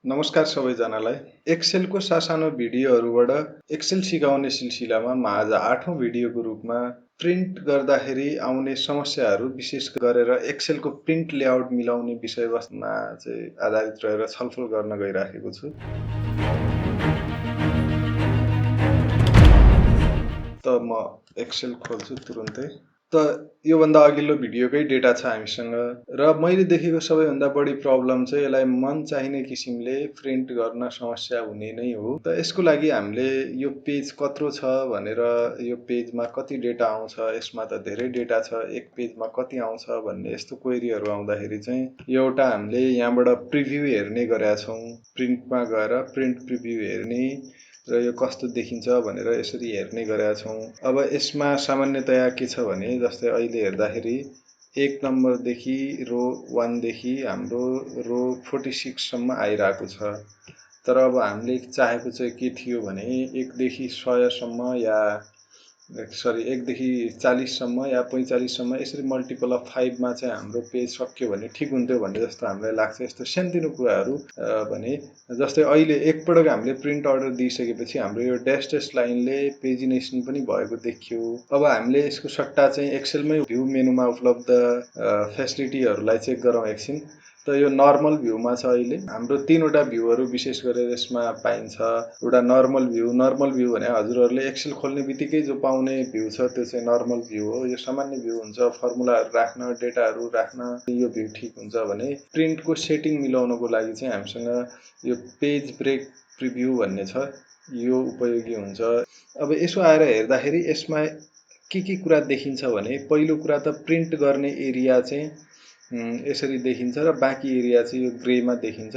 नमस्कार सबैजनालाई। एक्सेलको सासानो भिडियोहरूबाट एक्सेल सिकाउने सिलसिलामा म आज 8औं भिडियोको रूपमा प्रिन्ट गर्दाखेरि आउने समस्याहरू विशेष गरेर एक्सेलको प्रिन्ट लेआउट मिलाउने विषयवस्तुमा चाहिँ आधारित रहेर छलफल गर्न गइराखेको छु। त म एक्सेल खोल्छु तुरुन्तै। त योभन्दा अघिल्लो भिडियोकै डेटा छ हामीसँग र मैले देखेको सबैभन्दा बढी प्रब्लम चाहिँ यसलाई मन चाहिने किसिमले प्रिन्ट गर्न समस्या हुने नै हो। त यसको लागि हामीले यो पेज कत्रो छ भनेर यो पेजमा कति डेटा आउँछ, यसमा त धेरै डेटा छ, एक पेजमा कति आउँछ भन्ने यस्तो क्वेरीहरू आउँदाखेरि चाहिँ एउटा हामीले यहाँबाट प्रिभ्यू हेर्ने गरेका छौँ। प्रिन्टमा गएर प्रिन्ट प्रिभ्यू हेर्ने र यो कस्तो देखिन्छ भनेर यसरी हेर्ने गरेका छौँ। अब यसमा सामान्यतया के छ भने जस्तै अहिले हेर्दाखेरि 1 नम्बरदेखि रो 1 देखि हाम्रो रो 46 सम्म आइरहेको छ। तर अब हामीले चाहेको चाहिँ के थियो भने 1 देखि 100 सम्म या 1 देखि 40 सम्म या 45 सम्म यसरी मल्टिपल अफ 5 मा चाहिँ हाम्रो पेज सक्यो भने ठिक हुन्थ्यो भन्ने जस्तो हामीलाई लाग्छ। यस्तो सानोतिनो कुराहरू भने जस्तै अहिले एकपटक हामीले प्रिन्ट अर्डर दिइसकेपछि हाम्रो यो ड्यास लाइनले पेजिनेसन पनि भएको देखियो। अब हामीले यसको सट्टा चाहिँ एक्सेलमै भ्यू मेनुमा उपलब्ध फेसिलिटीहरूलाई चेक गरौँ एकछिन। त यो नर्मल भ्यूमा छ। अहिले हाम्रो 3वटा भ्यूहरू विशेष गरेर यसमा पाइन्छ। एउटा नर्मल भ्यू भने हजुरहरूले एक्सेल खोल्ने बित्तिकै जो पाउने भ्यू छ त्यो चाहिँ नर्मल भ्यू हो। यो सामान्य भ्यू हुन्छ, फर्मुलाहरू राख्न, डेटाहरू राख्न यो भ्यू ठिक हुन्छ भने प्रिन्टको सेटिङ मिलाउनको लागि चाहिँ हामीसँग यो पेज ब्रेक प्रिभ्यू भन्ने छ, यो उपयोगी हुन्छ। अब यसो आएर हेर्दाखेरि यसमा के कुरा देखिन्छ भने पहिलो कुरा त प्रिन्ट गर्ने एरिया चाहिँ यसरी देखिन्छ र बाँकी एरिया चाहिँ यो ग्रेमा देखिन्छ।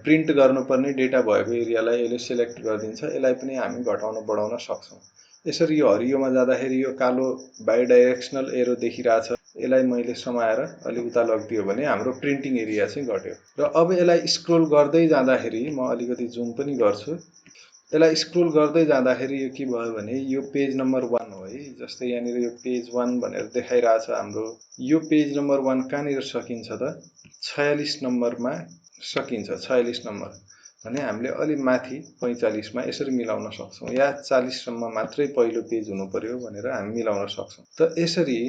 प्रिन्ट गर्नुपर्ने डेटा भएको एरियालाई यसले सिलेक्ट गरिदिन्छ। यसलाई पनि हामी घटाउन बढाउन सक्छौँ। यसरी यो हरियोमा जाँदाखेरि यो कालो बाइडाइरेक्सनल एरो देखिरहेछ। यसलाई मैले समाएर अलि उता लगिदियो भने हाम्रो प्रिन्टिङ एरिया चाहिँ घट्यो। र अब यसलाई स्क्रोल गर्दै जाँदाखेरि म अलिकति जुम पनि गर्छु। यसलाई स्क्रोल गर्दै जाँदाखेरि यो के भयो भने यो पेज नम्बर 1 हो है। जस्तै यहाँनिर यो पेज 1 भनेर देखाइरहेछ हाम्रो। यो पेज नम्बर 1 कहाँनिर सकिन्छ त 46 नम्बरमा सकिन्छ। 46 नम्बर भने हामीले अलि माथि 45 मा यसरी मिलाउन सक्छौँ या 40 सम्म मात्रै पहिलो पेज हुनु पर्यो भनेर हामी मिलाउन सक्छौँ। त यसरी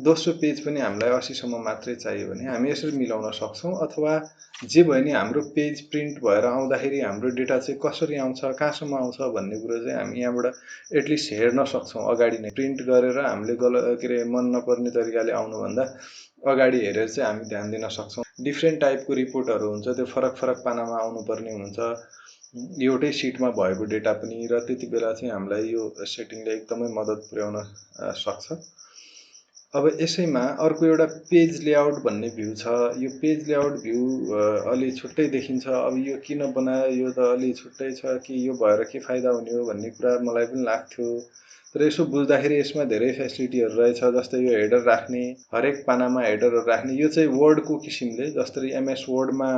दोस्रो पेज पनि हामीलाई 80 सम्म मात्रै चाहियो भने हामी यसरी मिलाउन सक्छौँ। अथवा जे भयो नि हाम्रो पेज प्रिन्ट भएर आउँदाखेरि हाम्रो डेटा चाहिँ कसरी आउँछ, कहाँसम्म आउँछ भन्ने कुरा चाहिँ हामी यहाँबाट एटलिस्ट हेर्न सक्छौँ। अगाडि नै प्रिन्ट गरेर हामीले मन नपर्ने तरिकाले आउनुभन्दा अगाडि हेरेर चाहिँ हामी ध्यान दिन सक्छौँ। डिफ्रेन्ट टाइपको रिपोर्टहरू हुन्छ, त्यो फरक फरक पानामा आउनुपर्ने हुन्छ एउटै सिटमा भएको डेटा पनि। र त्यति बेला चाहिँ हामीलाई यो सेटिङले एकदमै मद्दत पुर्याउन सक्छ। अब यसैमा अर्को एउटा पेज लेआउट भन्ने भ्यू छ। यो पेज लेआउट भ्यू अलि छुट्टै देखिन्छ। अब यो किन बनायो, यो त अलि छुट्टै छ कि यो भएर के फाइदा हुने हो भन्ने कुरा मलाई पनि लाग्थ्यो। तर यसो बुझ्दाखेरि यसमा धेरै फेसिलिटीहरू रहेछ। जस्तै यो हेडर राख्ने, हरेक पानामा हेडरहरू राख्ने। यो चाहिँ वर्डको किसिमले जसरी एमएस वर्डमा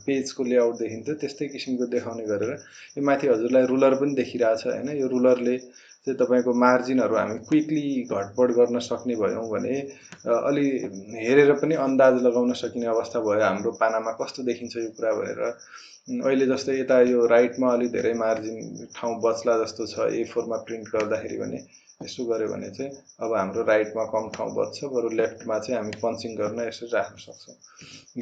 पेजको लेआउट देखिन्थ्यो त्यस्तै किसिमको देखाउने गरेर यो माथि हजुरलाई रुलर पनि देखिरहेछ हैन। यो रुलरले चाहिँ तपाईको मार्जिनहरू हामी क्विकली घटबड गर्न सक्ने भयौँ भने अलि हेरेर पनि अन्दाज लगाउन सकिने अवस्था भयो हाम्रो पानामा कस्तो देखिन्छ यो कुरा भनेर। अहिले जस्तै यता यो राइटमा अलि धेरै मार्जिन ठाउँ बच्ला जस्तो छ A4 मा प्रिन्ट गर्दाखेरि भने यसो गर्यो भने चाहिँ अब हाम्रो राइटमा कम ठाउँ बच्छ, बरु लेफ्टमा चाहिँ हामी पन्चिङ गर्न यसरी राख्न सक्छौँ।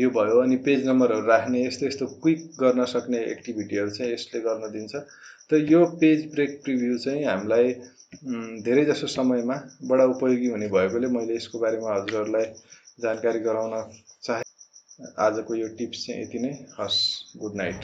यो भयो। अनि पेज नम्बरहरू राख्ने यस्तो क्विक गर्न सक्ने एक्टिभिटीहरू चाहिँ यसले गर्न दिन्छ। त यो पेज ब्रेक प्रिभ्यू चाहिँ हामीलाई धेरै जसो समयमा बडा उपयोगी हुने भएकोले मैले यसको बारेमा हजुरहरूलाई जानकारी गराउन चाहे। आजको यो टिप्स चाहिँ यति नै। हस्, गुड नाइट।